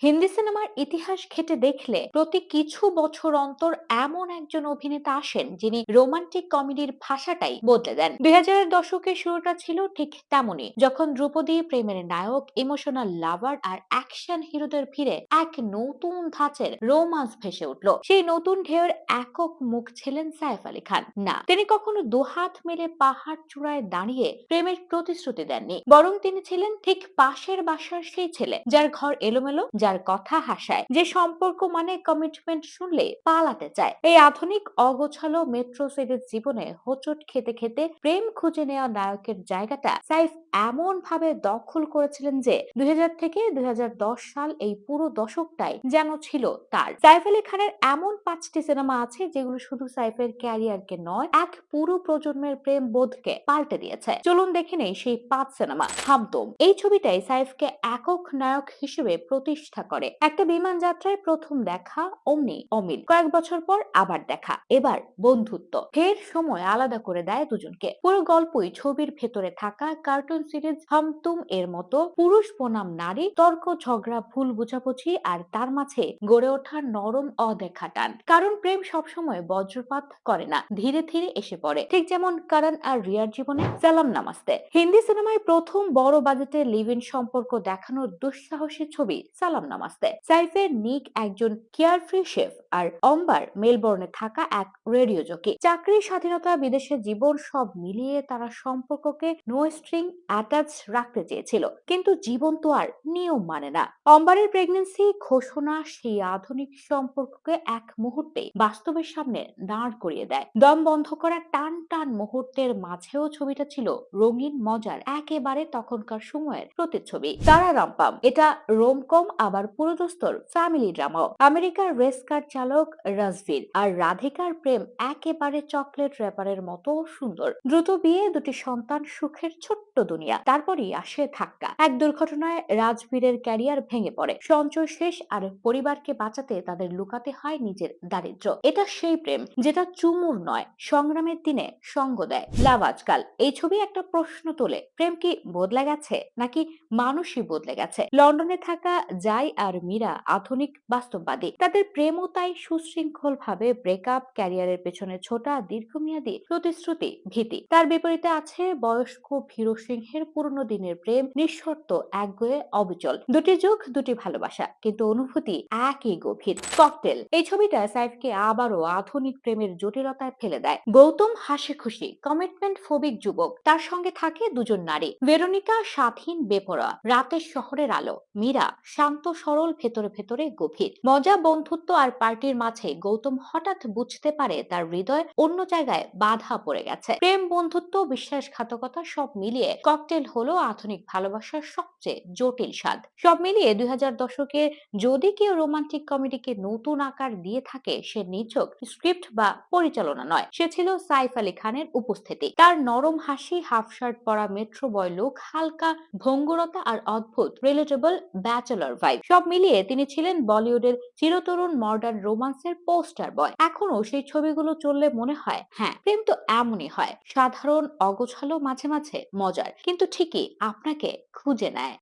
হিন্দি সিনেমার ইতিহাস ঘেঁটে দেখলে প্রতি কিছু বছর অন্তর এমন একজন অভিনেতা আসেন যিনি রোমান্টিক কমেডির ভাষাটাই বদলে দেন। 2000-এর দশকের শুরুটা ছিল ঠিক তেমনই, যখন ধ্রুপদী প্রেমের নায়ক, ইমোশনাল লাভার আর অ্যাকশন হিরোদের ভিড়ে এক নতুন ধাঁচের রোমান্স ভেসে উঠল। সেই নতুন ঢেউয়ের একক মুখ ছিলেন সাইফ আলী খান। না, তিনি কখনো দুহাত মেলে পাহাড় চূড়ায় দাঁড়িয়ে প্রেমের প্রতিশ্রুতি দেননি, বরং তিনি ছিলেন ঠিক পাশের বাসার সেই ছেলে যার ঘর এলোমেলো, যার কথা হাসায়, যে সম্পর্ক মানে কমিটমেন্ট শুনলে পালাতে চায়। এই আধুনিক অগোছালো মেট্রো সিটির জীবনে হোঁচট খেতে খেতে প্রেম খুঁজে নেওয়া নায়কের জায়গাটা সাইফ এমন ভাবে দখল করেছিলেন যে 2000 থেকে 2010 সাল এই পুরো দশকটাই যেন ছিল তার। সাইফ আলী খানের এমন 5টি সিনেমা আছে যেগুলো শুধু সাইফের ক্যারিয়ারকে নয়, এক পুরো প্রজন্মের প্রেম বোধকে পাল্টে দিয়েছে। চলুন দেখে নেই সেই 5 সিনেমা। হাম তুম এই ছবিটাই সাইফকে একক নায়ক হিসেবে প্রতিষ্ঠা করে। একটা বিমান যাত্রায় প্রথম দেখা, অমনি অমিল, কয়েক বছর পর আবার দেখা, এবার বন্ধুত্ব, ফের সময় আলাদা করে দেয় দুজনকে। পুরো গল্পই ছবির ভেতরে থাকা কার্টুন সিরিজ হাম তুম এর মতো পুরুষ বনাম নারী, তর্ক ঝগড়া, ভুল বোঝাবুঝি আর তার মাঝে গড়ে ওঠা নরম অদেখা টান। কারণ প্রেম সবসময় বজ্রপাত করে না, ধীরে ধীরে এসে পড়ে, ঠিক যেমন করণ আর রিয়ার জীবনে সালাম নামাস্তে। হিন্দি সিনেমায় প্রথম বড় বাজেটের লিভ ইন সম্পর্ক দেখানোর দুঃসাহসী ছবি সালাম নামাস্তে। সাইফের নিক একজন কেয়ারফ্রি শেফ আর অম্বার মেলবোর্নে থাকা এক রেডিও জকি। চাকরির স্বাধীনতা, বিদেশের জীবন সব মিলিয়ে তারা সম্পর্ককে নো স্ট্রিং অ্যাটাচ রাখতে চেয়েছিল, কিন্তু জীবন তো আর নিয়ম মানে না। অম্বারের প্রেগন্যান্সি ঘোষণা সেই আধুনিক সম্পর্ককে এক মুহূর্তেই বাস্তবের সামনে দাঁড় করিয়ে দেয়। দম বন্ধ করা টান টান মুহূর্তের মাঝেও ছবিটা ছিল রঙিন, মজার, একেবারে তখনকার সময়ের প্রতিচ্ছবি। তারা রামপাম এটা রোমকম আবার পুরোদস্তর ফ্যামিলি ড্রামাও। আমেরিকার রেস কার চালক রাজবীর আর রাধিকার প্রেম একেবারে চকলেট র্যাপারের মতো সুন্দর। দ্রুত বিয়ে, দুটি সন্তান, সুখের ছোট্ট দুনিয়া। তারপরই আসে ধাক্কা। এক দুর্ঘটনায় রাজবীরের ক্যারিয়ার ভেঙে পড়ে, সঞ্চয় শেষ, আর পরিবারকে বাঁচাতে তাদের লুকাতে হয় নিজের দারিদ্র্য। এটা সেই প্রেম যেটা চুমুর নয়, সংগ্রামের দিনে সঙ্গ দেয়। লাভ আজকাল এই ছবি একটা প্রশ্ন তোলে, প্রেম কি বদলে গেছে নাকি মানুষই বদলে গেছে? লন্ডনে থাকা জাই আর মীরা আধুনিক বাস্তববাদী, তাদের প্রেমও তাই সুশৃঙ্খল ভাবে ব্রেকআপ, ক্যারিয়ারের পেছনে ছোটা, দীর্ঘমেয়াদী প্রতিশ্রুতি, ভীতি। তার বিপরীতে আছে বয়স্ক ভীর সিংহের পুরনো দিনের প্রেম, নিঃশর্ত, একগুঁয়ে, অবিচল। দুটি যুগ, দুটি ভালোবাসা, কিন্তু অনুভূতি একই গভীর। ককটেল এই ছবিটা সাইফকে আবারও আধুনিক প্রেমের জটিলতায় ফেলে দেয়। গৌতম হাসি খুশি কমিটমেন্ট ফোবিক যুবক, তার সঙ্গে থাকে দুজন নারী, ভেরোনিকা স্বাধীন বেপরোয়া, রাতের শহরের আলো, মীরা শান্ত সরল, ভেতরে ভেতরে গভীর। মজা, বন্ধুত্ব আর পার্টির মাঝে গৌতম হঠাৎ বুঝতে পারে তার হৃদয় অন্য জায়গায় বাধা পড়ে গেছে। প্রেম, বন্ধুত্ব, বিশ্বাসঘাতকতা সব মিলিয়ে ককটেল হলো আধুনিক ভালোবাসার সবচেয়ে জটিল স্বাদ। সব মিলিয়ে 2000 দশকে যদি কেউ রোমান্টিক কমেডিকে নতুন আকার দিয়ে থাকে, সে নিছক স্ক্রিপ্ট বা পরিচালনা নয়, সে ছিল সাইফ আলী খানের উপস্থিতি। তার নরম হাসি, হাফ শার্ট পরা মেট্রো বয় লুক, হালকা ভঙ্গুরতা আর অদ্ভুত রিলেটেবল ব্যাচেলর ভাইব, সব মিলিয়ে তিনি ছিলেন বলিউডের চিরতরুণ মডার্ন রোমান্সের পোস্টার বয়। এখনো সেই ছবিগুলো চললে মনে হয়, হ্যাঁ, প্রেম তো এমনই হয়, সাধারণ, অগোছালো, মাঝে মাঝে মজার, কিন্তু ঠিকই আপনাকে খুঁজে নেয়।